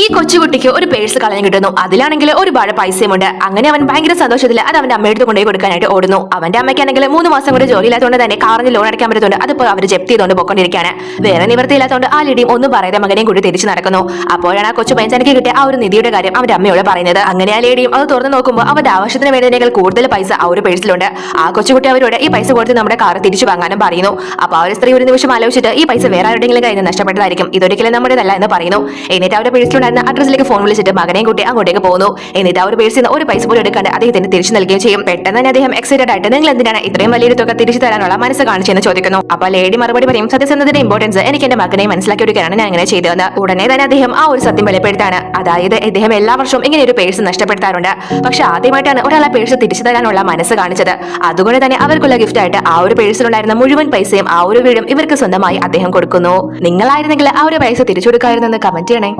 ഈ കൊച്ചുകുട്ടിക്ക് ഒരു പേഴ്സ് കളഞ്ഞു കിട്ടുന്നു. അതിലാണെങ്കിൽ ഒരുപാട് പൈസയുമുണ്ട്. അങ്ങനെ അവൻ ഭയങ്കര സന്തോഷത്തിൽ അത് അവന്റെ അമ്മയുടെ കൊണ്ടുപോയി കൊടുക്കാനായിട്ട് ഓടുന്നു. അവന്റെ അമ്മയ്ക്കാണെങ്കിൽ 3 മാസം കൂടെ ജോലിയില്ലാത്തതുകൊണ്ട് തന്നെ കാറിന് ലോൺ അടയ്ക്കാൻ പറ്റുന്നുണ്ട്. അതിപ്പോൾ അവർ ജപ്തി ചെയ്തുകൊണ്ട് പോയിക്കൊണ്ടിരിക്കുകയാണ്. വേറെ നിവൃത്തിയില്ലാത്തതുകൊണ്ട് ആ ലേഡിയും ഒന്നും പറയാതെ മകനെയും കൂടി തിരിച്ചു നടക്കുന്നു. അപ്പോഴാണ് ആ കൊച്ചു പയ്യൻ തനിക്ക് കിട്ടിയ ആ ഒരു നിധിയുടെ കാര്യം അവന്റെ അമ്മയോട് പറയുന്നത്. അങ്ങനെ ആ ലേഡിയും അത് തുറന്നു നോക്കുമ്പോൾ അവന്റെ ആവശ്യത്തിന് വേണ്ടതിനേക്കാൾ കൂടുതൽ പൈസ ആ ഒരു പേഴ്സിലുണ്ട്. ആ കൊച്ചുകുട്ടി അവരോട് ഈ പൈസ കൊടുത്ത് നമ്മുടെ കാർ തിരിച്ചു വാങ്ങാനും പറയുന്നു. അപ്പൊ ആ ഒരു സ്ത്രീ ഒരു നിമിഷം ആലോചിച്ചിട്ട് ഈ പൈസ വേറെ ആരുടെയെങ്കിലും കയ്യിൽ നിന്ന് നഷ്ടപ്പെട്ടതായിരിക്കും, ഇതൊരിക്കലും നമ്മുടേതല്ല എന്ന് പറയുന്നു. എന്നിട്ട് അവരുടെ പേഴ്സിലുണ്ടായിരുന്ന അഡ്രസ്സിലേക്ക് ഫോൺ വിളിച്ചിട്ട് മകനെയും കൂട്ടി അങ്ങോട്ടേക്ക് പോകുന്നു. എന്നിട്ട് ആ ഒരു പേഴ്സിൽ നിന്ന് ഒരു പൈസ പോലും എടുക്കാണ്ട് അദ്ദേഹത്തിന് തിരിച്ചു നൽകുകയും ചെയ്യും. പെട്ടെന്ന് തന്നെ അദ്ദേഹം എക്സൈറ്റഡ് ആയിട്ട് നിങ്ങൾ എന്തിനാണ് ഇത്രയും വലിയൊരു തുക തിരിച്ചു തരാനുള്ള മനസ്സ് കാണിച്ചെന്ന് ചോദിക്കുന്നു. അപ്പൊ ലേഡി മറുപടി പറയും, സത്യസന്ധതയുടെ ഇമ്പോർട്ടൻസ് എനിക്ക് എന്റെ മകനെ മനസ്സിലാക്കി എടുക്കാനാണ് ഞാൻ ഇങ്ങനെ ചെയ്തതെന്ന്. ഉടനെ തന്നെ അദ്ദേഹം ആ ഒരു സത്യം വെളിപ്പെടുത്താണ്. അതായത് അദ്ദേഹം എല്ലാ വർഷവും ഇങ്ങനെ ഒരു പേഴ്സ് നഷ്ടപ്പെടുത്താറുണ്ട്. പക്ഷെ ആദ്യമായിട്ടാണ് ഒരാളെ പേഴ്സ് തിരിച്ചു തരാനുള്ള മനസ്സ് കാണിച്ചത്. അതുകൊണ്ട് തന്നെ അവർക്കുള്ള ഗിഫ്റ്റ് ആയിട്ട് ആ ഒരു പേഴ്സിലുണ്ടായിരുന്ന മുഴുവൻ പൈസയും ആ ഒരു വീടും ഇവർക്ക് സ്വന്തമായി അദ്ദേഹം കൊടുക്കുന്നു. നിങ്ങളായിരുന്നെങ്കിൽ ആ ഒരു പൈസ തിരിച്ചു കൊടുക്കാമായിരുന്നെന്ന് കമന്റ് ചെയ്യണേ.